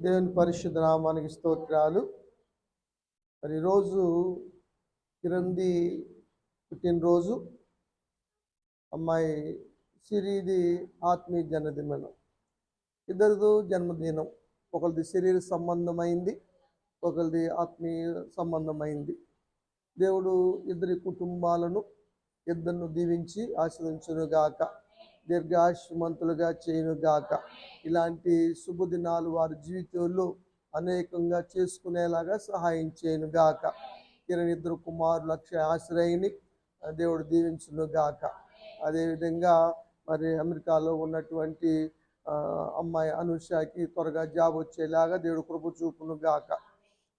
దేవుని పరిశుద్ధ నామానికి స్తోత్రాలు. మరి ఈరోజు కిరంది పుట్టినరోజు. అమ్మాయి సిరిది ఆత్మీయ జన్మదినం. ఇద్దరిది జన్మదినం. ఒకరిది శరీర సంబంధమైంది, ఒకరిది ఆత్మీయ సంబంధమైంది. దేవుడు ఇద్దరి కుటుంబాలను ఇద్దరిని దీవించి ఆశీర్వదించునుగాక, దీర్ఘాయుష్మంతులుగా చేయునుగాక. ఇలాంటి శుభదినాలు వారి జీవితంలో అనేకంగా చేసుకునేలాగా సహాయం చేయనుగాక. కిరణ్ ఇద్దరు కుమారులు అక్షయ ఆశ్రయిని దేవుడు దీవించునుగాక. అదేవిధంగా మరి అమెరికాలో ఉన్నటువంటి అమ్మాయి అనుషాకి త్వరగా జాబ్ వచ్చేలాగా దేవుడు కృప చూపునుగాక.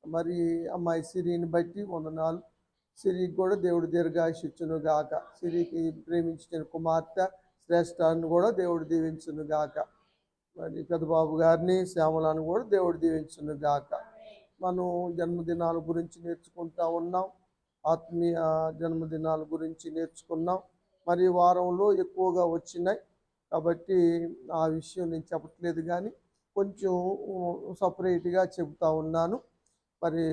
మరి అమ్మాయి సిరిని బట్టి వందనాలు. సిరికి కూడా దేవుడు దీర్ఘాయుష్ ఇచ్చునుగాక. సిరికి ప్రేమించిన కుమార్తె శ్రేష్ఠాన్ని కూడా దేవుడు దీవించునుగాక. మరి పెద్దబాబు గారిని శ్యామలాన్ని కూడా దేవుడు దీవించునుగాక. మనం జన్మదినాల గురించి నేర్చుకుంటా ఉన్నాం, ఆత్మీయ జన్మదినాల గురించి నేర్చుకున్నాం. మరి వారంలో ఎక్కువగా వచ్చినాయి కాబట్టి ఆ విషయం నేను చెప్పట్లేదు, కానీ కొంచెం సపరేట్గా చెబుతా ఉన్నాను. మరి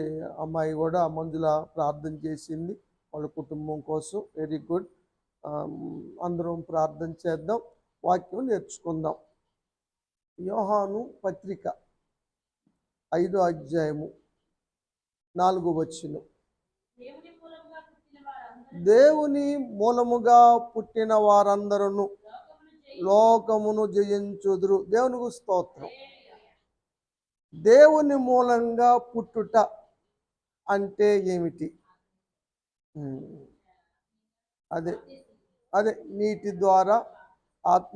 అమ్మాయి కూడా మంజుల ప్రార్థన చేసింది వాళ్ళ కుటుంబం కోసం. Very good. అందరం ప్రార్థన చేద్దాం, వాక్యం నేర్చుకుందాం. యోహాను పత్రిక 5వ అధ్యాయము 4వ వచనం. దేవుని మూలముగా పుట్టిన వారందరూ లోకమును జయించుదురు. దేవునికి స్తోత్రం. దేవుని మూలంగా పుట్టుట అంటే ఏమిటి? అదే అదే నీటి ద్వారా,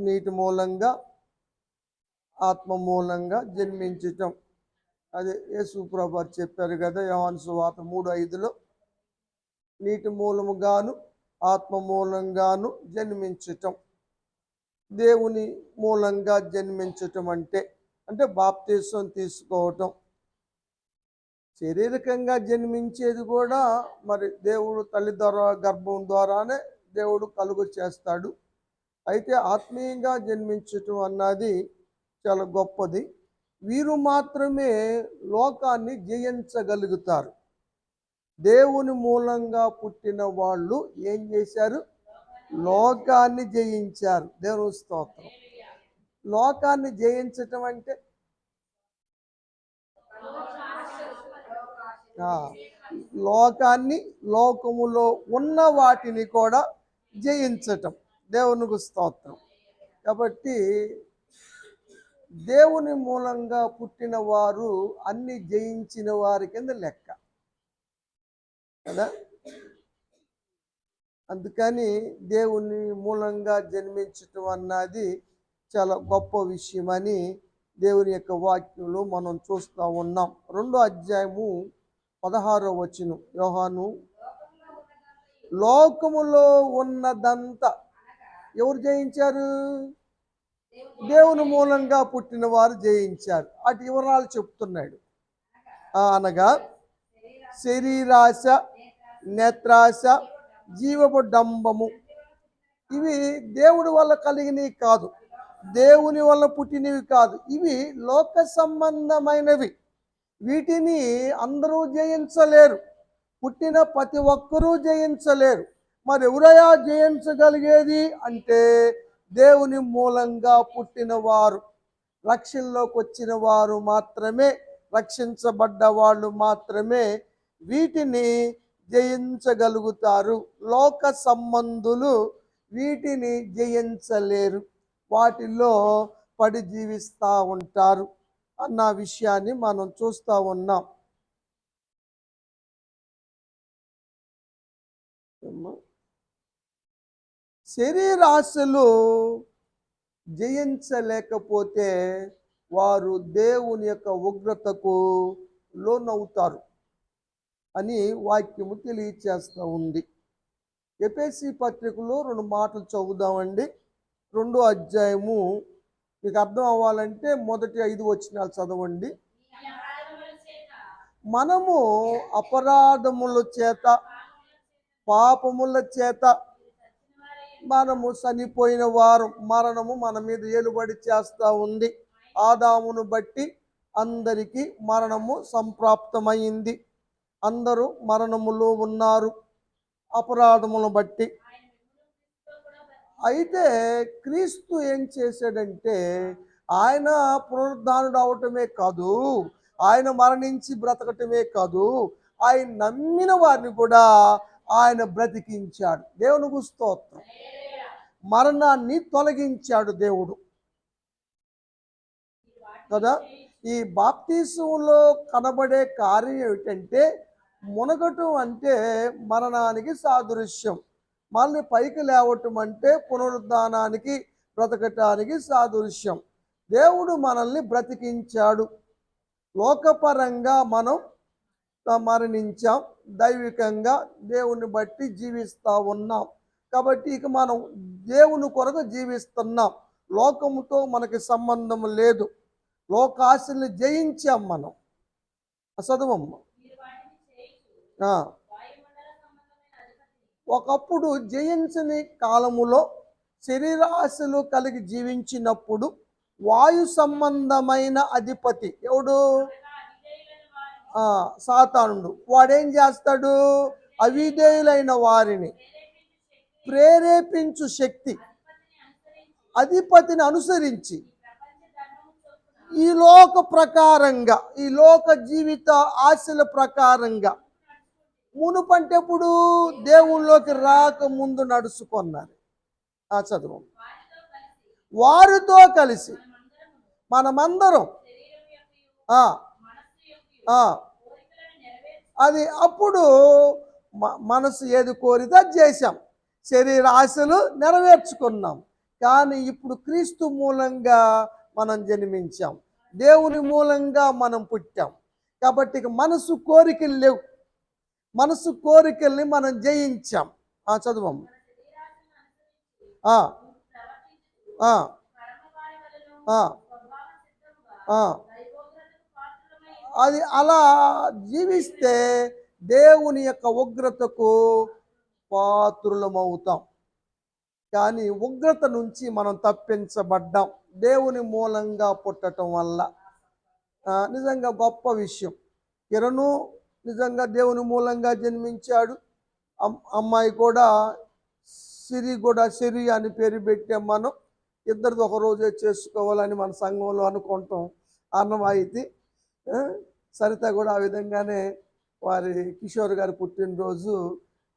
నీటి మూలంగా, ఆత్మ మూలంగా జన్మించటం. అదే యేసు ప్రభువు చెప్పారు కదా యోహాను సువార్త 3:5లో, నీటి మూలముగాను ఆత్మ మూలంగాను జన్మించటం. దేవుని మూలంగా జన్మించటం అంటే బాప్తీసం తీసుకోవటం. శారీరకంగా జన్మించేది కూడా మరి దేవుడు తల్లి ద్వారా గర్భం ద్వారానే దేవుడు కలుగు చేస్తాడు. అయితే ఆత్మీయంగా జన్మించటం అన్నది చాలా గొప్పది. వీరు మాత్రమే లోకాన్ని జయించగలుగుతారు. దేవుని మూలంగా పుట్టిన వాళ్ళు ఏం చేశారు? లోకాన్ని జయించారు. దేవుని స్తోత్రం. లోకాన్ని జయించటం అంటే లోకాన్ని, లోకములో ఉన్న వాటిని కూడా జయించటం. దేవునికి స్తోత్రం. కాబట్టి దేవుని మూలంగా పుట్టిన వారు అన్ని జయించిన వారి కింద లెక్క కదా. అందుకని దేవుని మూలంగా జన్మించటం అన్నది చాలా గొప్ప విషయమని దేవుని యొక్క వాక్యంలో మనం చూస్తూ ఉన్నాం. 2వ అధ్యాయము 16వ వచనం. యోహాను, లోకములో ఉన్నదంతా ఎవరు జయించారు? దేవుని మూలంగా పుట్టిన వారు జయించారు. అటు వివరాలు చెప్తున్నాడు. అనగా శరీరాశ, నేత్రాశ, జీవపు డంబము. ఇవి దేవుడి వల్ల కలిగినవి కాదు, దేవుని వల్ల పుట్టినవి కాదు. ఇవి లోక సంబంధమైనవి. వీటిని అందరూ జయించలేరు. పుట్టిన ప్రతి ఒక్కరూ జయించలేరు. మరి ఎవరయ్యా జయించగలిగేది అంటే దేవుని మూలంగా పుట్టిన వారు, రక్షణలోకి వచ్చిన వారు మాత్రమే, రక్షించబడ్డ వాళ్ళు మాత్రమే వీటిని జయించగలుగుతారు. లోక సంబంధులు వీటిని జయించలేరు, వాటిల్లో పడి జీవిస్తూ ఉంటారు అన్న విషయాన్ని మనం చూస్తూ ఉన్నాం. శరీరాశలు జయించలేకపోతే వారు దేవుని యొక్క ఉగ్రతకు లోనవుతారు అని వాక్యము తెలియచేస్తూ ఉంది. ఎఫెసీ పత్రికలో 2 మాటలు చదువుదామండి. 2వ అధ్యాయము మీకు అర్థం అవ్వాలంటే మొదటి 5 వచనాలు చదవండి. మనము అపరాధముల చేత, పాపముల చేత మనము చనిపోయిన వారు, మరణము మన మీద ఏలుబడి చేస్తూ ఉంది. ఆదామును బట్టి అందరికీ మరణము సంప్రాప్తమైంది. అందరూ మరణములో ఉన్నారు అపరాధములను బట్టి. అయితే క్రీస్తు ఏం చేశాడంటే, ఆయన పునరుద్ధానుడు అవటమే కాదు, ఆయన మరణించి బ్రతకటమే కాదు, ఆయన నమ్మిన వారిని కూడా ఆయన బ్రతికించాడు. దేవునికి స్తోత్రం. మరణాన్ని తొలగించాడు దేవుడు కదా. ఈ బాప్తిసంలో కనబడే కార్యం ఏమిటంటే, మునగటం అంటే మరణానికి సాదృశ్యం, మళ్ళీ పైకి లేవటం అంటే పునరుద్ధానానికి, బ్రతకటానికి సాదృశ్యం. దేవుడు మనల్ని బ్రతికించాడు. లోకపరంగా మనం మరణించాం, దైవికంగా దేవుని బట్టి జీవిస్తూ ఉన్నాం. కాబట్టి ఇక మనం దేవుని కొరకు జీవిస్తున్నాం. లోకముతో మనకి సంబంధం లేదు. లోకాశల్ని జయించాం మనం. చదవమ్మ. ఒకప్పుడు జయించని కాలములో శరీరాశలు కలిగి జీవించినప్పుడు వాయు సంబంధమైన అధిపతి ఎవడు? సాతానుడు. వాడేం చేస్తాడు? అవిధేయులైన వారిని ప్రేరేపించు శక్తి, అధిపతిని అనుసరించి ఈ లోక ప్రకారంగా, ఈ లోక జీవిత ఆశల ప్రకారంగా మునుపంటెప్పుడు దేవుళ్ళలోకి రాక ముందు నడుచుకున్నారు. చదువు. వారితో కలిసి మనమందరం అది అప్పుడు మనసు ఏది కోరితే అది చేశాం, శరీర ఆశలు నెరవేర్చుకున్నాం. కానీ ఇప్పుడు క్రీస్తు మూలంగా మనం జన్మించాం, దేవుని మూలంగా మనం పుట్టాం. కాబట్టి ఇక మనసు కోరికలు లేవు, మనసు కోరికల్ని మనం జయించాం. చదువు. అది అలా జీవిస్తే దేవుని యొక్క ఉగ్రతకు పాత్రులమవుతాం. కానీ ఉగ్రత నుంచి మనం తప్పించబడ్డాం దేవుని మూలంగా పుట్టడం వల్ల. నిజంగా గొప్ప విషయం. కిరణు నిజంగా దేవుని మూలంగా జన్మించాడు. అమ్మాయి కూడా సిరి అని పేరు పెట్టాం మనం. ఇద్దరిది ఒకరోజే చేసుకోవాలని మన సంఘంలో అనుకుంటాం అన్నమాయితీ. సరిత కూడా ఆ విధంగానే వారి కిషోర్ గారి పుట్టినరోజు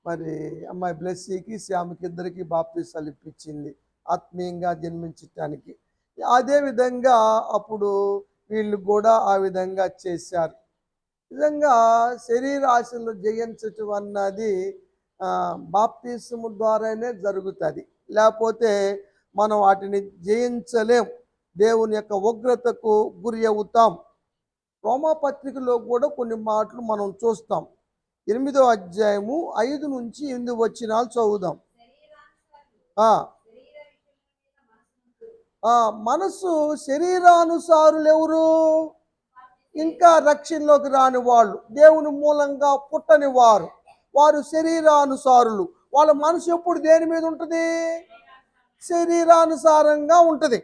మరి అమ్మాయి బ్లెస్సీకి శ్యామకి ఇద్దరికి బాప్తీసాలు ఇప్పించింది ఆత్మీయంగా జన్మించటానికి. అదేవిధంగా అప్పుడు వీళ్ళు కూడా ఆ విధంగా చేశారు. నిజంగా శరీరాశలు జయించటం అన్నది బాప్తిసము ద్వారానే జరుగుతుంది, లేకపోతే మనం వాటిని జయించలేం. దేవుని యొక్క ఉగ్రతకు గురి అవుతాం. రోమాపత్రికలో కూడా కొన్ని మాటలు మనం చూస్తాం. 8వ అధ్యాయము 5 నుంచి 8 వచనాలు చదువుదాం. మనసు శరీరానుసారులు ఎవరు? ఇంకా రక్షణలోకి రాని వాళ్ళు, దేవుని మూలంగా పుట్టని వారు, వారు శరీరానుసారులు. వాళ్ళ మనసు ఎప్పుడు దేని మీద ఉంటుంది? శరీరానుసారంగా ఉంటుంది.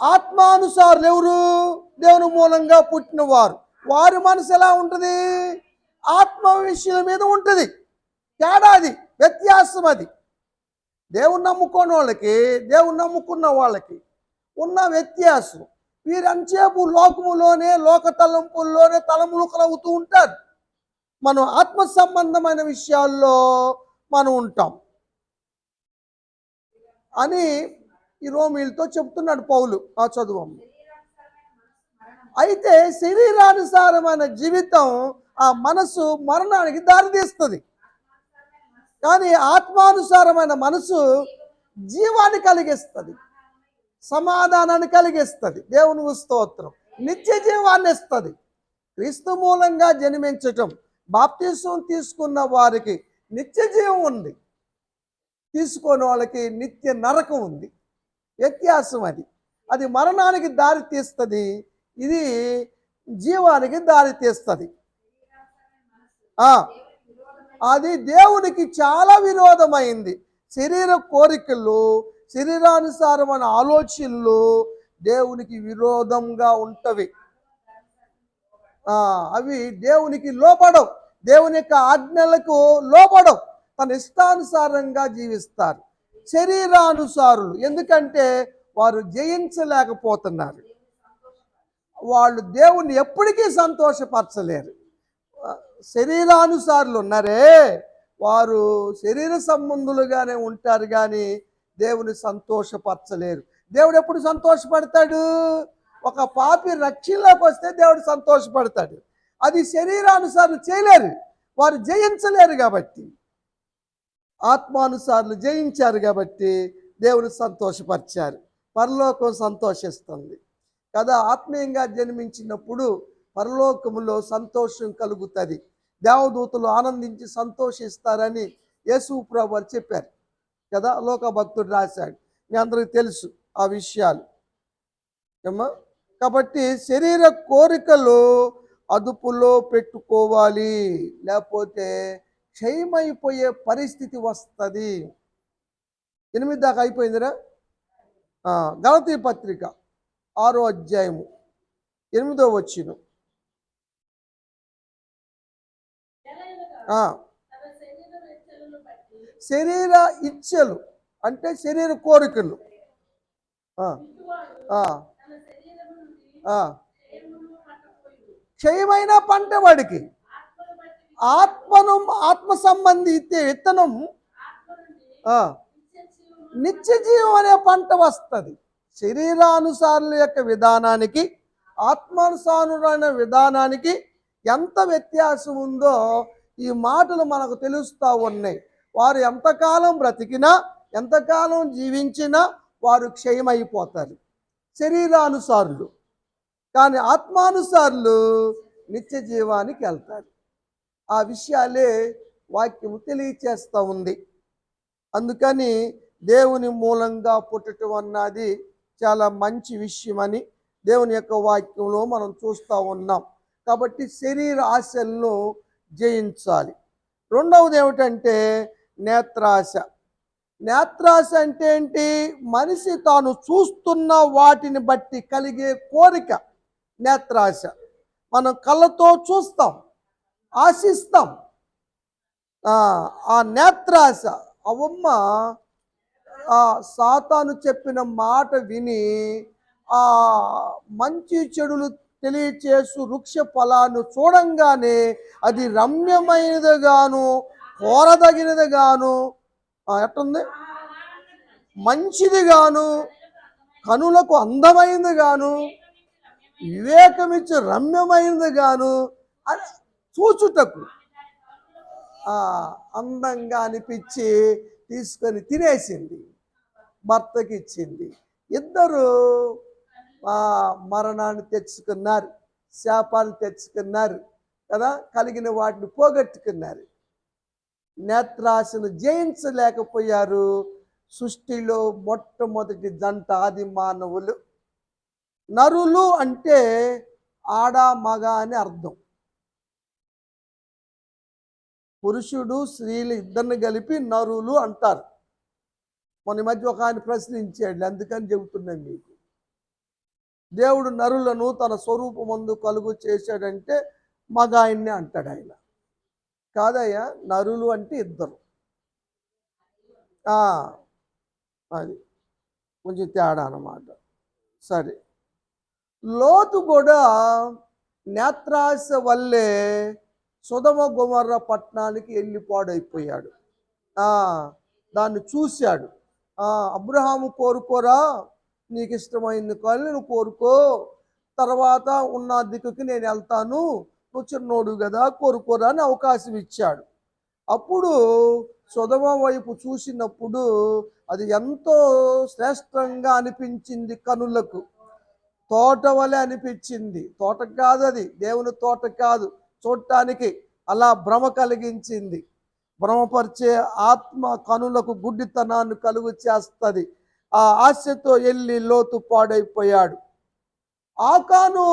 ఆత్మానుసారులు ఎవరు? దేవుని మూలంగా పుట్టిన వారు. వారి మనసు ఎలా ఉంటుంది? ఆత్మ విషయం మీద ఉంటుంది. తేడాది, వ్యత్యాసం అది. దేవుని నమ్ముకున్న వాళ్ళకి, దేవుని నమ్ముకున్న వాళ్ళకి ఉన్న వ్యత్యాసం. వీరంచేపు లోకములోనే, లోక తలంపుల్లోనే తలములుకలవుతూ ఉంటారు. మనం ఆత్మ సంబంధమైన విషయాల్లో మనం ఉంటాం అని ఈ రోమీలతో చెప్తున్నాడు పౌలు. చదువు. అయితే శరీరానుసారమైన జీవితం, ఆ మనసు మరణానికి దారితీస్తుంది. కానీ ఆత్మానుసారమైన మనసు జీవాన్ని కలిగిస్తుంది, సమాధానాన్ని కలిగిస్తుంది. దేవుని స్తోత్రం. నిత్య జీవాన్ని ఇస్తుంది. క్రీస్తు మూలంగా జన్మించటం, బాప్తిసం తీసుకున్న వారికి నిత్య జీవం ఉంది, తీసుకోని వాళ్ళకి నిత్య నరకం ఉంది. వ్యత్యాసం అది. అది మరణానికి దారి తీస్తుంది, ఇది జీవానికి దారి తీస్తుంది. అది దేవునికి చాలా విరోధమైంది. శరీర కోరికలు, శరీరానుసారమైన ఆలోచనలు దేవునికి విరోధంగా ఉంటవి. అవి దేవునికి లోపడవు, దేవుని యొక్క ఆజ్ఞలకు లోపడవు, తన ఇష్టానుసారంగా జీవిస్తారు. శరీరానుసారులు, ఎందుకంటే వారు జయించలేకపోతున్నారు. వాళ్ళు దేవుణ్ణి ఎప్పటికీ సంతోషపరచలేరు. శరీరానుసారులు ఉన్నారే, వారు శరీర సంబంధులుగానే ఉంటారు కానీ దేవుని సంతోషపరచలేరు. దేవుడు ఎప్పుడు సంతోషపడతాడు? ఒక పాపి రక్షణలోకి వస్తే దేవుడు సంతోషపడతాడు. అది శరీరానుసారులు చేయలేరు, వారు జయించలేరు. కాబట్టి ఆత్మానుసారులు జయించారు కాబట్టి దేవుని సంతోషపరిచారు. పరలోకం సంతోషిస్తుంది కదా. ఆత్మీయంగా జన్మించినప్పుడు పరలోకములో సంతోషం కలుగుతుంది. దేవదూతలు ఆనందించి సంతోషిస్తారని యేసు ప్రభువు చెప్పారు కదా. లోక భక్తుడు రాశాడు, మీ అందరికీ తెలుసు ఆ విషయాలు ఏమా. కాబట్టి శరీర కోరికలు అదుపులో పెట్టుకోవాలి, లేకపోతే క్షయమైపోయే పరిస్థితి వస్తుంది. 8 దాకా అయిపోయిందిరా. గలతీ పత్రిక 6వ అధ్యాయము 8వ వచనం. శరీర ఇచ్ఛలు అంటే శరీర కోరికలు. క్షయమైన పంట వాడికి ఆత్మ సంబంధి విత్తనం నిత్య జీవం అనే పంట వస్తుంది. శరీరానుసారుల యొక్క విధానానికి ఆత్మానుసారులైన విధానానికి ఎంత వ్యత్యాసం ఉందో ఈ మాటలు మనకు తెలుస్తూ ఉన్నాయి. వారు ఎంతకాలం బ్రతికినా ఎంతకాలం జీవించినా వారు క్షయమైపోతారు శరీరానుసారులు, కానీ ఆత్మానుసారులు నిత్య జీవానికి వెళ్తారు. ఆ విషయాలే వాక్యం తెలియచేస్తూ ఉంది. అందుకని దేవుని మూలంగా పుట్టడం అన్నది చాలా మంచి విషయమని దేవుని యొక్క వాక్యంలో మనం చూస్తూ ఉన్నాం. కాబట్టి శరీర ఆశలను జయించాలి. రెండవది ఏమిటంటే నేత్రాశ. నేత్రాశ అంటే ఏంటి? మనిషి తాను చూస్తున్న వాటిని బట్టి కలిగే కోరిక నేత్రాశ. మనం కళ్ళతో చూస్తాం, ఆశిస్తాం. ఆ నేత్రాశ అవమ్మ సాతాను చెప్పిన మాట విని ఆ మంచి చెడులు తెలియచేసు వృక్ష ఫలాన్ని చూడంగానే అది రమ్యమైనదిగాను కోరదగినదిగాను ఎట్టుంది, మంచిదిగాను కనులకు అందమైనదిగాను వివేకమిచ్చి రమ్యమైనదిగాను అని చూచుటకు అందంగా అనిపించి తీసుకొని తినేసింది, భర్తకి ఇచ్చింది. ఇద్దరు మరణాన్ని తెచ్చుకున్నారు, శాపాన్ని తెచ్చుకున్నారు కదా, కలిగిన వాటిని పోగొట్టుకున్నారు. నేత్రాశను జయించలేకపోయారు. సృష్టిలో మొట్టమొదటి జంట ఆది మానవులు. నరులు అంటే ఆడ మగ అని అర్థం. పురుషుడు స్త్రీలు ఇద్దరిని కలిపి నరులు అంటారు. మొన్న మధ్య ఒక ఆయన ప్రశ్నించాడు, అందుకని చెబుతున్నాను మీకు. దేవుడు నరులను తన స్వరూపమందు కలుగు చేశాడంటే మగ ఆయన్నే అంటాడు ఆయన. కాదయ్యా, నరులు అంటే ఇద్దరు. అది కొంచెం తేడా అన్నమాట. సరే, లోతు కూడా నేత్రాశ వల్లే సొదొమ గొమొర్రా పట్టణానికి వెళ్ళి పాడైపోయాడు. దాన్ని చూశాడు. అబ్రహాము కోరుకోరా, నీకు ఇష్టమైంది కానీ నువ్వు కోరుకో, తర్వాత ఉన్న దిక్కుకి నేను వెళ్తాను, నువ్వు చిన్నోడు కదా కోరుకోరా అని అవకాశం ఇచ్చాడు. అప్పుడు సొదొమ వైపు చూసినప్పుడు అది ఎంతో శ్రేష్టంగా అనిపించింది కనులకు. తోట వలె అనిపించింది. తోట కాదు అది, దేవుని తోట కాదు, చూడటానికి అలా భ్రమ కలిగించింది. భ్రమపరిచే ఆత్మ కనులకు గుడ్డితనాన్ని కలుగు చేస్తుంది. ఆ ఆశతో వెళ్ళి లోతు పాడైపోయాడు. ఆకాను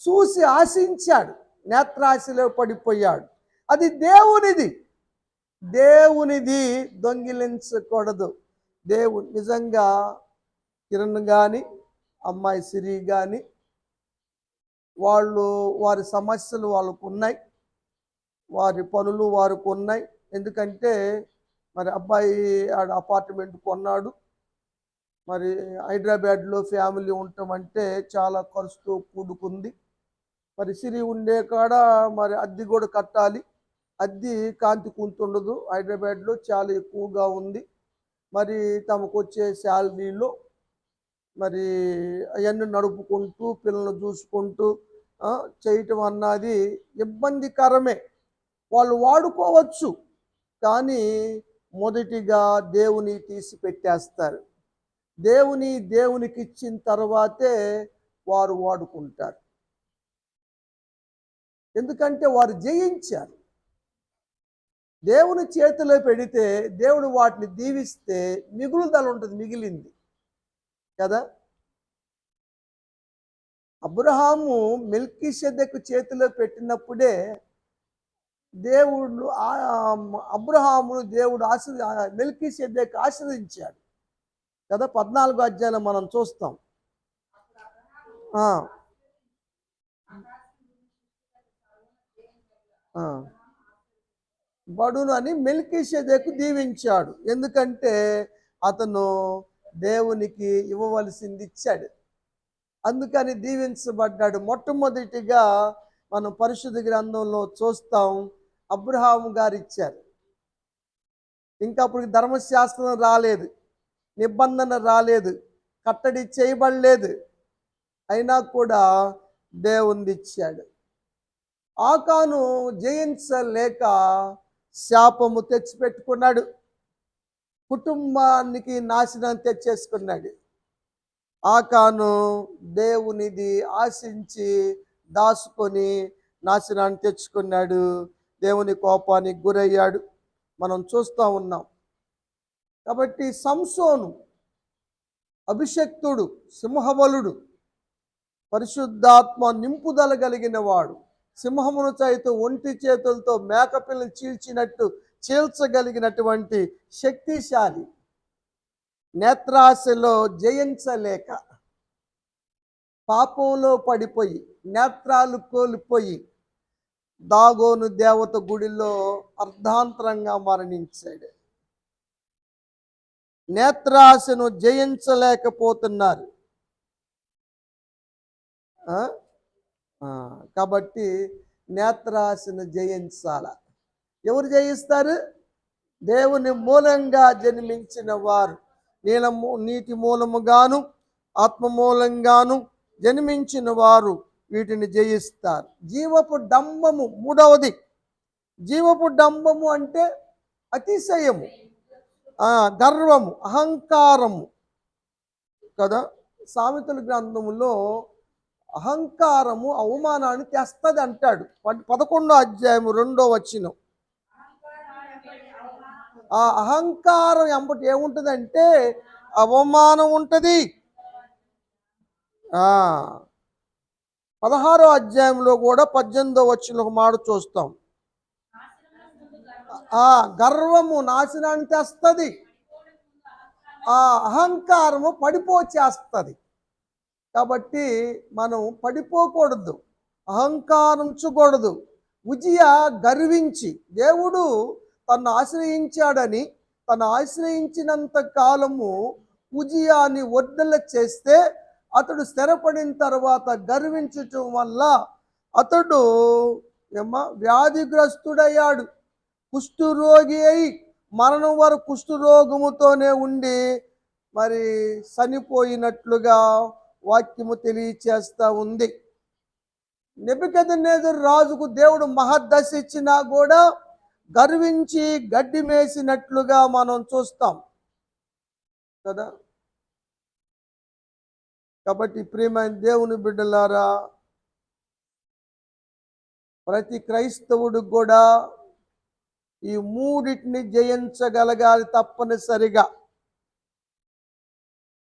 చూసి ఆశించాడు, నేత్రాశలో పడిపోయాడు. అది దేవునిది, దేవునిది దొంగిలించకూడదు. దేవుడు నిజంగా కిరణ్ కానీ అమ్మాయి సిరి కానీ వాళ్ళు వారి సమస్యలు వాళ్ళకు ఉన్నాయి, వారి పనులు వారికి ఉన్నాయి. ఎందుకంటే మరి అబ్బాయి ఆడ అపార్ట్మెంట్ కొన్నాడు. మరి హైదరాబాద్లో ఫ్యామిలీ ఉండటం అంటే చాలా ఖర్చుతో కూడుకుంది. మరి సిరి ఉండే కాడ మరి అద్దె కూడా కట్టాలి. అద్దె కాంతి కుంతుండదు, హైదరాబాద్లో చాలా ఎక్కువగా ఉంది. మరి తమకు వచ్చే శాలరీలో మరి అవన్నీ నడుపుకుంటూ పిల్లల్ని చూసుకుంటూ చేయటం అన్నది ఇబ్బందికరమే. వాళ్ళు వాడుకోవచ్చు, కానీ మొదటిగా దేవుని తీసి పెట్టేస్తారు. దేవునికి ఇచ్చిన తర్వాతే వారు వాడుకుంటారు. ఎందుకంటే వారు జయించారు. దేవుని చేతిలో పెడితే దేవుడు వాటిని దీవిస్తే మిగులుదల ఉంటుంది, మిగిలింది కదా. అబ్రహాము మెల్కీసెదెకు చేతిలో పెట్టినప్పుడే దేవుడు అబ్రహామును దేవుడు మెల్కీసెదెకు ఆశీర్వదించాడు కదా. 14వ అధ్యాయంలో మనం చూస్తాం. బడును అని మెల్కీసెదెకు దీవించాడు. ఎందుకంటే అతను దేవునికి ఇవ్వవలసింది ఇచ్చాడు, అందుకని దీవించబడ్డాడు. మొట్టమొదటిగా మనం పరిశుద్ధ గ్రంథంలో చూస్తాం, అబ్రహాము గారు ఇచ్చారు. ఇంకా అప్పుడు ధర్మశాస్త్రం రాలేదు, నిబంధన రాలేదు, కట్టడి చేయబడలేదు. అయినా కూడా దేవుని ఇచ్చాడు. ఆకాను జయించలేక శాపము తెచ్చిపెట్టుకున్నాడు, కుటుంబానికి నాశనం తెచ్చేసుకున్నాడు. ఆకాను దేవునిది ఆశించి దాచుకొని నాశనాన్ని తెచ్చుకున్నాడు, దేవుని కోపానికి గురయ్యాడు. మనం చూస్తూ ఉన్నాం. కాబట్టి సంసోను అభిషక్తుడు, సింహబలుడు, పరిశుద్ధాత్మ నింపుదల కలిగిన వాడు, సింహమును సైతం ఒంటి చేతులతో మేకపిల్లని చీల్చినట్టు చీల్చగలిగినటువంటి శక్తిశాలి. నేత్రాశలో జయించలేక పాపంలో పడిపోయి నేత్రాలు కోల్పోయి దాగోను దేవత గుడిలో అర్ధాంతరంగా మరణించాడు. నేత్రాశను జయించలేకపోతున్నారు. కాబట్టి నేత్రాశను జయించాల. ఎవరు జయిస్తారు? దేవుని మూలంగా జన్మించిన వారు, నీటి మూలముగాను ఆత్మ మూలంగాను జన్మించిన వారు వీటిని జయిస్తారు. జీవపు డంబము మూడవది. జీవపు డంబము అంటే అతిశయము, గర్వము, అహంకారము కదా. సామెతల గ్రంథములో అహంకారము అవమానాన్ని తెస్తుంది అంటాడు. 11వ అధ్యాయము 2వ వచనం. ఆ అహంకారం ఎంబటి ఏముంటుందంటే అవమానం ఉంటుంది. 16వ అధ్యాయంలో కూడా 18వ వచనంలో ఒక మాట చూస్తాం. గర్వము నాశనాన్ని తెస్తుంది, అహంకారము పడిపోచేస్తుంది. కాబట్టి మనం పడిపోకూడదు, అహంకారించకూడదు. ఉజియా గర్వించి దేవుడు తను ఆశ్రయించాడని తను ఆశ్రయించినంత కాలము ఉజియాని వర్ధల చేస్తే అతడు స్థిరపడిన తర్వాత గర్వించటం వల్ల అతడు వ్యాధిగ్రస్తుడయ్యాడు. కుష్ఠరోగి అయి మరణం వరకు కుష్ఠరోగముతోనే ఉండి మరి చనిపోయినట్లుగా వాక్యము తెలియచేస్తూ ఉంది. నెబుకద్నెజరు రాజుకు దేవుడు మహద్దశ ఇచ్చినా కూడా గర్వించి గడ్డి మేసినట్లుగా మనం చూస్తాం కదా. కాబట్టి ప్రియమైన దేవుని బిడ్డలారా, ప్రతి క్రైస్తవుడు కూడా ఈ మూడిటిని జయించగలగాలి తప్పనిసరిగా.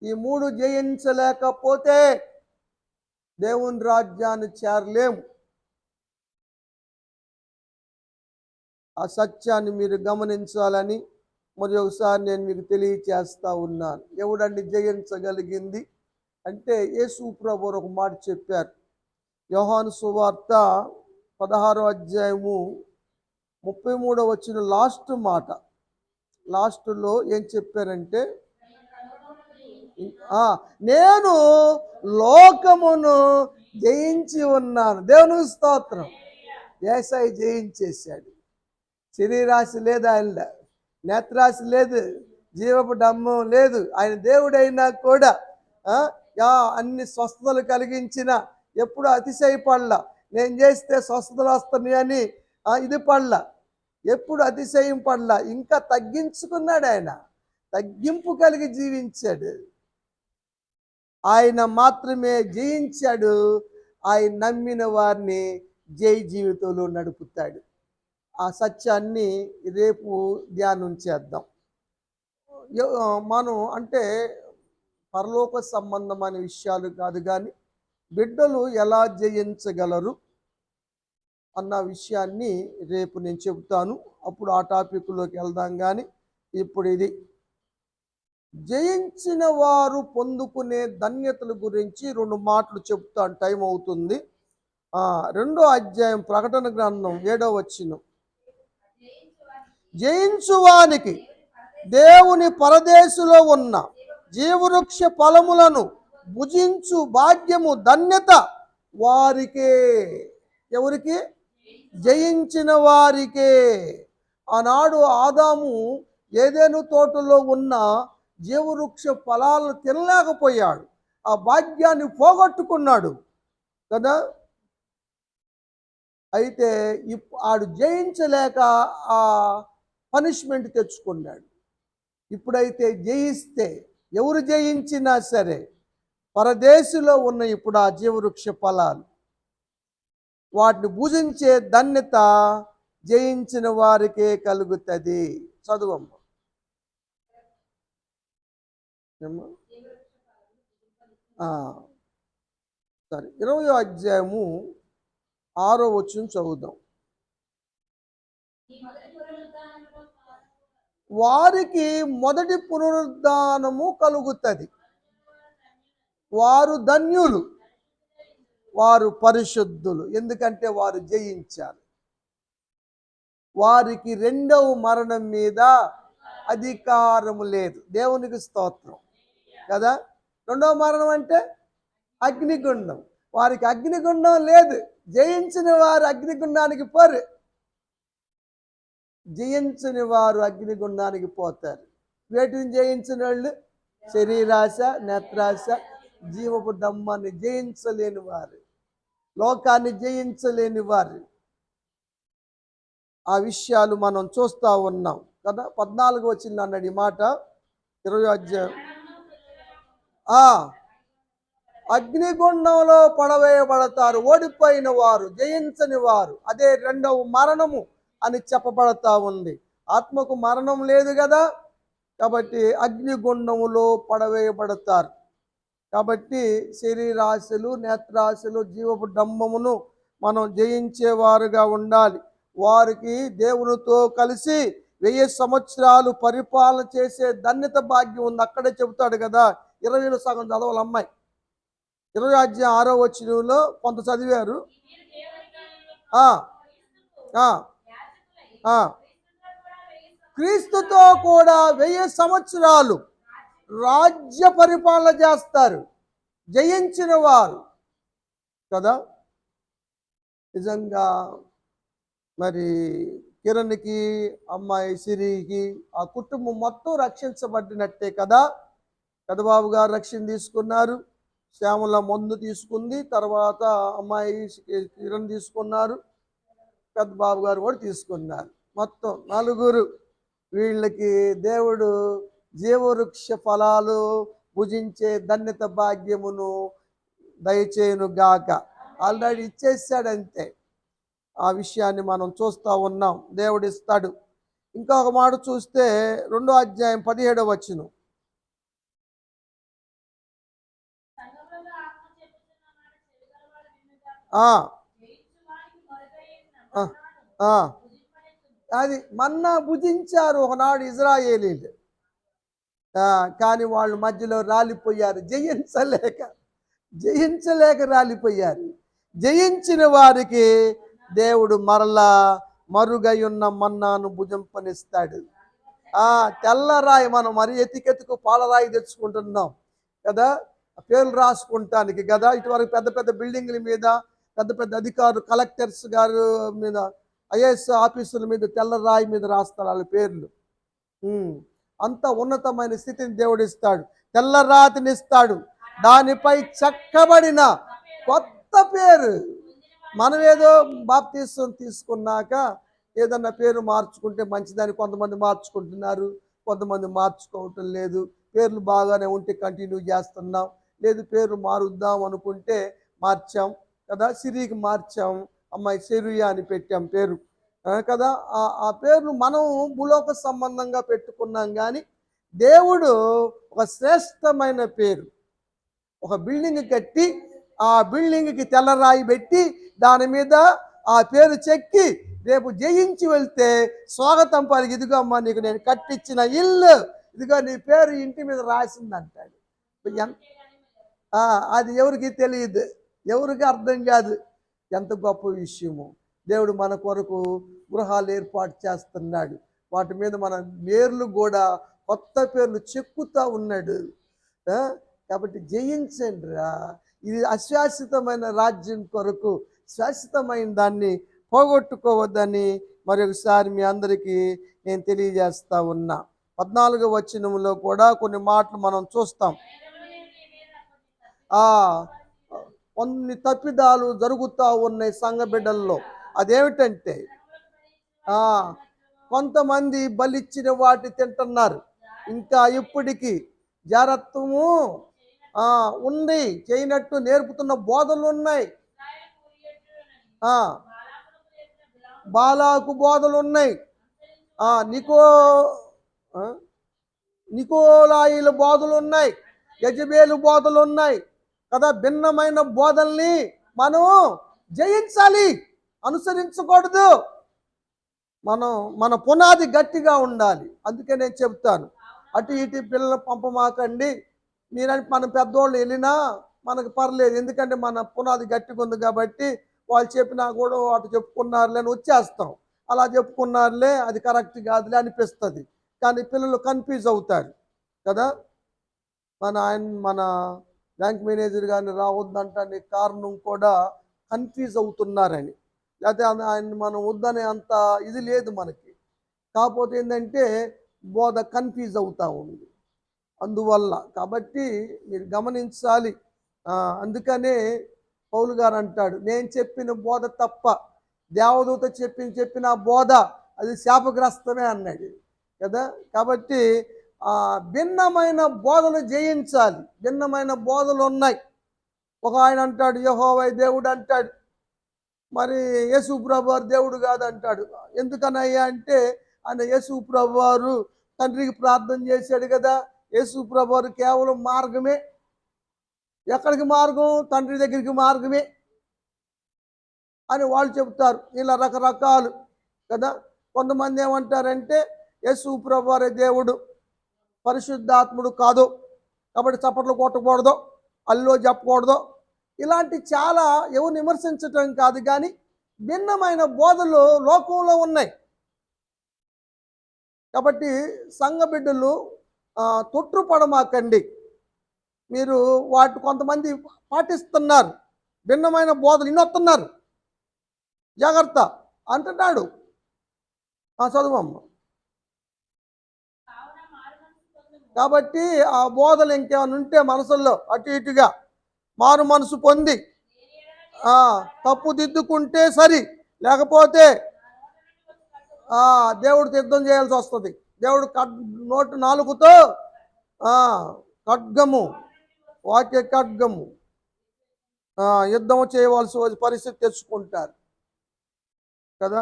ఈ మూడు జయించలేకపోతే దేవుని రాజ్యాన్ని చేరలేము. ఆ సత్యాన్ని మీరు గమనించాలని మరి ఒకసారి నేను మీకు తెలియచేస్తా ఉన్నాను. ఎవడండి జయించగలిగింది అంటే యేసు ప్రభువు ఒక మాట చెప్పారు, యోహాను సువార్త 16వ అధ్యాయము 33వ వచనం లాస్ట్ మాట. లాస్ట్లో ఏం చెప్పారంటే, నేను లోకమును జయించి ఉన్నాను. దేవునికి స్తోత్రం. యేసయ్య జయించేశాడు. శరీరాశ లేదు, ఆయన నేత్రాశ లేదు, జీవపు డమ్మం లేదు. ఆయన దేవుడైనా కూడా అన్ని స్వస్థతలు కలిగించిన ఎప్పుడు అతిశయపడలా. నేను చేస్తే స్వస్థతలు వస్తున్నాయి అని ఇది పడలా, ఎప్పుడు అతిశయం పడలా. ఇంకా తగ్గించుకున్నాడు. ఆయన తగ్గింపు కలిగి జీవించాడు. ఆయన మాత్రమే జయించాడు. ఆయన నమ్మిన వారిని జై జీవితంలో నడుపుతాడు. ఆ సత్యాన్ని రేపు ధ్యానం చేద్దాం. మనం అంటే పరలోక సంబంధమైన విషయాలు కాదు, కానీ బిడ్డలు ఎలా జయించగలరు అన్న విషయాన్ని రేపు నేను చెబుతాను. అప్పుడు ఆ టాపిక్లోకి వెళ్దాం. కానీ ఇప్పుడు ఇది జయించిన వారు పొందుకునే ధన్యతల గురించి 2 మాటలు చెప్తాను, టైం అవుతుంది. 2వ అధ్యాయం ప్రకటన గ్రంథం 7వ వచనం. జయించువానికి దేవుని పరదేశులో ఉన్న జీవవృక్ష ఫలములను భుజించు భాగ్యము, ధన్యత వారికే. ఎవరికి? జయించిన వారికే. ఆనాడు ఆదాము ఏదెను తోటలో ఉన్న జీవవృక్ష ఫలాలను తినలేకపోయాడు. ఆ భాగ్యాన్ని పోగొట్టుకున్నాడు కదా. అయితే ఆడు జయించలేక ఆ పనిష్మెంట్ తెచ్చుకున్నాడు. ఇప్పుడైతే జయిస్తే, ఎవరు జయించినా సరే, పరదేశంలో ఉన్న ఇప్పుడు ఆ జీవవృక్ష ఫలాలు, వాటిని భుజించే ధన్యత జయించిన వారికే కలుగుతుంది. చదువమ్మ. సరే, 20వ అధ్యాయము 6వ వచనం చదువుదాం. వారికి మొదటి పునరుద్ధానము కలుగుతుంది. వారు ధన్యులు, వారు పరిశుద్ధులు, ఎందుకంటే వారు జయించారు. వారికి రెండవ మరణం మీద అధికారము లేదు. దేవునికి స్తోత్రం కదా. రెండవ మరణం అంటే అగ్నిగుండం. వారికి అగ్నిగుండం లేదు. జయించిన వారు అగ్నిగుండానికి పోరు. జయించని వారు అగ్నిగుండానికి పోతారు. వేటిని జయించిన వాళ్ళు? శరీరాశ, నేత్రాశ, జీవపు డమ్మాన్ని జయించలేని వారు, లోకాన్ని జయించలేని వారు. ఆ విషయాలు మనం చూస్తూ ఉన్నాం కదా. 14 వచ్చింది అన్నాడు ఈ మాట. 20వ అధ్యాయం. అగ్నిగుండంలో పడవేయబడతారు ఓడిపోయిన వారు, జయించని వారు. అదే రెండవ మరణము అని చెప్పబడతా ఉంది. ఆత్మకు మరణం లేదు కదా, కాబట్టి అగ్నిగుండములో పడవేయబడతారు. కాబట్టి శరీరాశలు, నేత్రాశలు, జీవపు డంబమును మనం జయించేవారుగా ఉండాలి. వారికి దేవునితో కలిసి 1000 సంవత్సరాలు పరిపాలన చేసే ధన్యత భాగ్యం ఉంది. అక్కడే చెబుతాడు కదా. 20లో సగం చదవాలి అమ్మాయి. 20వ అధ్యాయం 6వ వచనంలో కొంత చదివారు. క్రీస్తుతో కూడా 1000 సంవత్సరాలు రాజ్య పరిపాలన చేస్తారు జయించిన వారు కదా. నిజంగా మరి కిరణ్కి, అమ్మాయి సిరికి, ఆ కుటుంబం మొత్తం రక్షించబడినట్టే కదా. పెదబాబు గారు రక్షణ తీసుకున్నారు, శ్యామల మందు తీసుకుంది, తర్వాత అమ్మాయి కిరణ్ తీసుకున్నారు, పెద్ద బాబు గారు కూడా తీసుకున్నారు. మొత్తం 4. వీళ్ళకి దేవుడు జీవవృక్ష ఫలాలు భుజించే ధన్యత భాగ్యమును దయచేయును గాక. ఆల్రెడీ ఇచ్చేసాడంతే. ఆ విషయాన్ని మనం చూస్తూ ఉన్నాం. దేవుడు ఇస్తాడు. ఇంకొక మాట చూస్తే 2వ అధ్యాయం 17వ వచనం. అది మన్నా భుజించారు ఒకనాడు ఇజ్రాయేలీలు, కానీ వాళ్ళు మధ్యలో రాలిపోయారు. జయించలేక రాలిపోయారు. జయించిన వారికి దేవుడు మరలా మరుగై ఉన్న మన్నాను భుజింపనిస్తాడు. తెల్లరాయి మనం మరి ఎతికెతుకు పాలరాయి తెచ్చుకుంటున్నాం కదా, పేర్లు రాసుకుంటానికి కదా. ఇటువరకు పెద్ద పెద్ద బిల్డింగ్ల మీద పెద్ద పెద్ద అధికారులు, కలెక్టర్స్ గారు మీద, ఐఏఎస్ ఆఫీసుల మీద తెల్లరాయి మీద రాస్తారు వాళ్ళ పేర్లు. అంత ఉన్నతమైన స్థితిని దేవుడు ఇస్తాడు. తెల్లరాతిని ఇస్తాడు, దానిపై చెక్కబడిన కొత్త పేరు. మనం ఏదో బాప్తీసం తీసుకున్నాక ఏదన్నా పేరు మార్చుకుంటే మంచిదని కొంతమంది మార్చుకుంటున్నారు, కొంతమంది మార్చుకోవటం లేదు. పేర్లు బాగానే ఉంటే కంటిన్యూ చేస్తున్నాం, లేదు పేరు మారుద్దాం అనుకుంటే మార్చాం కదా. సిరికి మార్చాం, అమ్మాయి సిరియా అని పెట్టాం పేరు కదా. ఆ పేర్లు మనం భూలోక సంబంధంగా పెట్టుకున్నాం, కానీ దేవుడు ఒక శ్రేష్టమైన పేరు, ఒక బిల్డింగ్ కట్టి ఆ బిల్డింగ్కి తెల్లరాయి పెట్టి దాని మీద ఆ పేరు చెక్కి రేపు జయించి వెళ్తే స్వాగతం పలికి, ఇదిగో అమ్మ నీకు నేను కట్టించిన ఇల్లు, ఇదిగో నీ పేరు ఇంటి మీద రాసిందంటాడు. అది ఎవరికి తెలియదు, ఎవరికి అర్థం కాదు. ఎంత గొప్ప విషయము. దేవుడు మన కొరకు గృహాలు ఏర్పాటు చేస్తున్నాడు, వాటి మీద మన పేర్లు కూడా కొత్త పేర్లు చెక్కుతూ ఉన్నాడు. కాబట్టి జయించండి రా. ఇది అశాశ్వతమైన రాజ్యం కొరకు శాశ్వతమైన దాన్ని పోగొట్టుకోవద్దని మరొకసారి మీ అందరికీ నేను తెలియజేస్తా ఉన్నా. 14వ వచనంలో కూడా కొన్ని మాటలు మనం చూస్తాం. కొన్ని తప్పిదాలు జరుగుతూ ఉన్నాయి సంఘ బిడ్డల్లో. అదేమిటంటే కొంతమంది బలిచ్చిన వాటి తింటున్నారు. ఇంకా ఇప్పటికీ జాగ్రత్తము ఉంది, చేయనట్టు నేర్పుతున్న బోధలు ఉన్నాయి. బాలాకు బోధలు ఉన్నాయి, నికోలాయిల బోధలు ఉన్నాయి, యజబేలు బోధలు ఉన్నాయి కదా. భిన్నమైన బోధల్ని మనం జయించాలి, అనుసరించకూడదు. మన పునాది గట్టిగా ఉండాలి. అందుకే నేను చెప్తాను, అటు ఇటు పిల్లలు పంపమాకండి. మీరని మన పెద్దోళ్ళు వెళ్ళినా మనకు పర్లేదు, ఎందుకంటే మన పునాది గట్టిగా ఉంది కాబట్టి వాళ్ళు చెప్పినా కూడా అటు చెప్పుకున్నారులే అని వచ్చేస్తాం. అలా చెప్పుకున్నారులే, అది కరెక్ట్ కాదులే అనిపిస్తుంది. కానీ పిల్లలు కన్ఫ్యూజ్ అవుతారు కదా. మన బ్యాంక్ మేనేజర్ గారిని రావద్దంటే కారణం కూడా కన్ఫ్యూజ్ అవుతున్నారని, లేకపోతే ఆయన మనం వద్దనే అంత ఇది లేదు మనకి. కాకపోతే ఏంటంటే బోధ కన్ఫ్యూజ్ అవుతూ ఉంది అందువల్ల. కాబట్టి మీరు గమనించాలి. అందుకనే పౌలు గారు అంటాడు, నేను చెప్పిన బోధ తప్ప దేవదూత చెప్పిన బోధ అది శాపగ్రస్తమే అన్నాడు కదా. కాబట్టి భిన్నమైన బోధలు జయించాలి. భిన్నమైన బోధలు ఉన్నాయి. ఒక ఆయన అంటాడు యెహోవా దేవుడు అంటాడు, మరి యేసు ప్రభువారు దేవుడు కాదంటాడు. ఎందుకనయ్యా అంటే ఆయన యేసు ప్రభువారు తండ్రికి ప్రార్థన చేశాడు కదా. యేసు ప్రభువారు కేవలం మార్గమే. ఎక్కడికి మార్గం? తండ్రి దగ్గరికి మార్గమే అని వాళ్ళు చెబుతారు. ఇలా రకరకాలు కదా. కొంతమంది ఏమంటారంటే యేసు ప్రభువారే దేవుడు, పరిశుద్ధాత్ముడు కాదు, కాబట్టి చప్పట్లు కొట్టకూడదు, అల్లో చెప్పకూడదు. ఇలాంటి చాలా ఎవరు విమర్శించటం కాదు, కానీ భిన్నమైన బోధలు లోకంలో ఉన్నాయి. కాబట్టి సంఘ బిడ్డలు తొట్టుపడమాకండి. మీరు కొంతమంది పాటిస్తున్నారు, భిన్నమైన బోధలు ఇన్నొస్తున్నారు, జాగ్రత్త అంటున్నాడు. చదువమ్మ. కాబట్టి ఆ బోధలు ఇంకేమైనా ఉంటే మనసుల్లో అటు ఇటుగా మారు మనసు పొంది తప్పు దిద్దుకుంటే సరి, లేకపోతే దేవుడు యుద్ధం చేయాల్సి వస్తుంది. దేవుడు నోటు నాలుగుతో ఖడ్గము, వాక్య ఖడ్గము యుద్ధము చేయవలసి పరిస్థితి తెచ్చుకుంటారు కదా.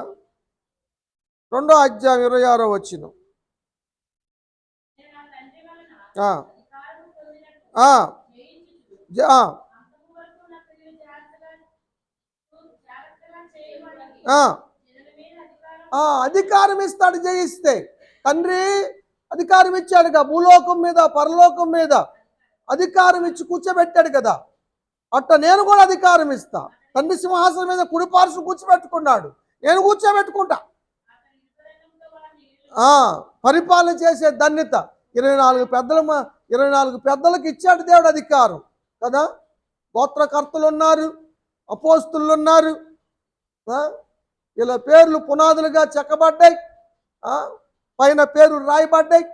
2వ అధ్యాయం 26వ వచనం. అధికారం ఇస్తాడు జయిస్తే. తండ్రి అధికారం ఇచ్చాడుగా, భూలోకం మీద పరలోకం మీద అధికారం ఇచ్చి కూర్చోబెట్టాడు కదా. అట్ట నేను కూడా అధికారం ఇస్తా. తండ్రి సింహాసనం మీద కుడిపార్శ్వం కూర్చోబెట్టుకున్నాడు. నేను కూర్చోబెట్టుకుంటా. పరిపాలన చేసే ధన్యత 24 పెద్దలకు ఇచ్చాడు దేవుడు అధికారం కదా. గోత్రకర్తలు ఉన్నారు, అపోస్తులు ఉన్నారు, ఇలా పేర్లు పునాదులుగా చెక్కబడ్డాయి, పైన పేర్లు రాయబడ్డాయి.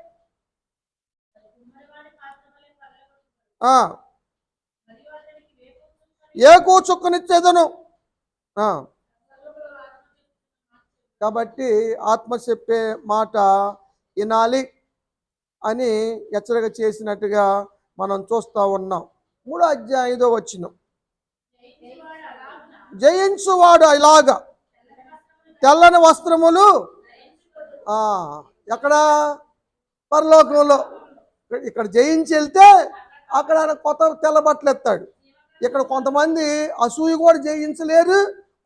ఏ కూచుక్కనిచ్చేదను. కాబట్టి ఆత్మ చెప్పే మాట వినాలి అని హెచ్చరిక చేసినట్టుగా మనం చూస్తూ ఉన్నాం. 3వ అధ్యాయం 5వ వచనం, జయించువాడు ఇలాగా తెల్లని వస్త్రములు. ఎక్కడ? పరలోకంలో. ఇక్కడ జయించి వెళ్తే అక్కడ ఆయన కొత్త తెల్ల బట్టలు ఎత్తాడు. ఇక్కడ కొంతమంది అసూయ కూడా జయించలేరు,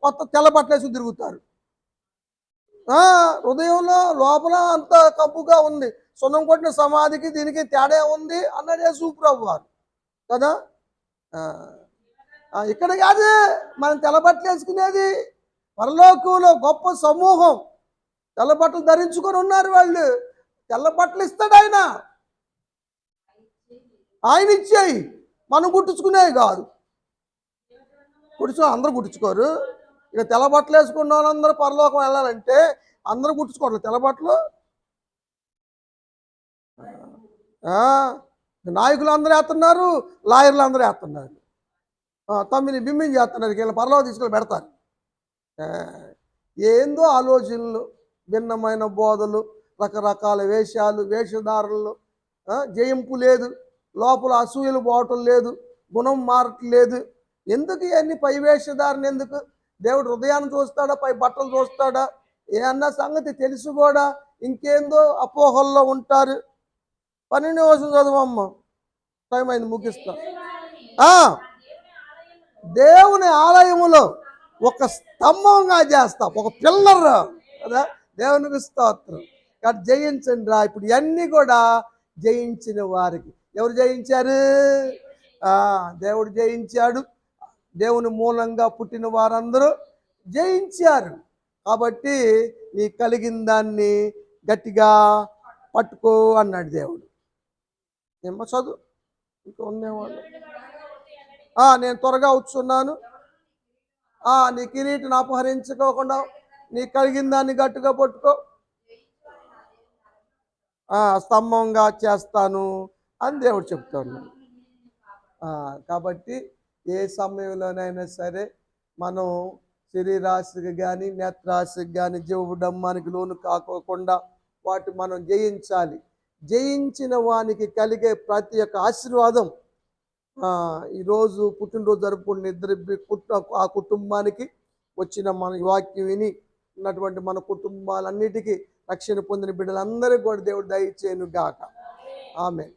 కొత్త తెల్ల బట్టలు వేసి తిరుగుతారు. హృదయంలో లోపల అంత కప్పుగా ఉంది. సున్నం కొట్టిన సమాధికి దీనికి తేడా ఉంది అన్నాడు యేసుప్రభు వారు కదా. ఇక్కడ కాదు మనం తెల్లబట్టలు వేసుకునేది. పరలోకంలో గొప్ప సమూహం తెల్లబట్టలు ధరించుకొని ఉన్నారు. వాళ్ళు తెల్లబట్టలు ఇస్తాడు ఆయన. ఆయన ఇచ్చేయి, మనం కుట్టించుకునేవి కాదు. అందరూ కుట్టించుకోరు. ఇక తెల్లబట్టలు వేసుకున్న వాళ్ళందరూ పరలోకం వెళ్ళాలంటే అందరూ కుట్టించుకోవట్లేదు తెల్లబట్టలు. నాయకులు అందరూ వేస్తున్నారు, లాయర్లు అందరూ వేస్తున్నారు, తమ్మిని బిమ్మిని చేస్తున్నారు. వీళ్ళ పరలోకం తీసుకొని పెడతారు. ఏందో ఆలోచనలు, భిన్నమైన బోధలు, రకరకాల వేషాలు, వేషధారణలు, జయింపు లేదు, లోపల అసూయలు పోవటం లేదు, గుణం మారట్లేదు. ఎందుకు ఇవన్నీ పై వేషధారణ? ఎందుకు? దేవుడు హృదయాన్ని చూస్తాడా, పై బట్టలు చూస్తాడా? ఏమన్నా సంగతి తెలుసు కూడా ఇంకేందో అపోహల్లో ఉంటారు. 12వ వచనం చదవమ్మ, టైం అయింది, ముగిస్తా. దేవుని ఆలయములో ఒక స్తంభంగా చేస్తాం, ఒక పిల్లర్ కదా. దేవునికి స్తోత్రం. కాబట్టి జయించండి రా. ఇప్పుడు ఇవన్నీ కూడా జయించిన వారికి. ఎవరు జయించారు? దేవుడు జయించాడు. దేవుని మూలంగా పుట్టిన వారందరూ జయించారు. కాబట్టి నీ కలిగిన దాన్ని గట్టిగా పట్టుకో అన్నాడు దేవుడు. ఏమో చదువు, ఇంకా ఉండేవాళ్ళు. నేను త్వరగా వచ్చున్నాను. నీ కిరీటిని అపహరించుకోకుండా నీ కలిగిన దాన్ని గట్టిగా పట్టుకో, స్తంభంగా చేస్తాను అని దేవుడు చెప్తాను. కాబట్టి ఏ సమయంలోనైనా సరే మనం శరీరాశకి కానీ నేత్రాశకి కానీ జీవడమ్మానికి లోను కాకోకుండా వాటి మనం జయించాలి. జయించిన వానికి కలిగే ప్రతి ఒక్క ఆశీర్వాదం ఈరోజు పుట్టినరోజు జరుపుకున్న ఆ కుటుంబానికి వచ్చిన మన వాక్యం విని ఉన్నటువంటి మన కుటుంబాలన్నిటికీ రక్షణ పొందిన బిడ్డలందరికీ కూడా దేవుడు దయచేయును గాక. ఆమేన్.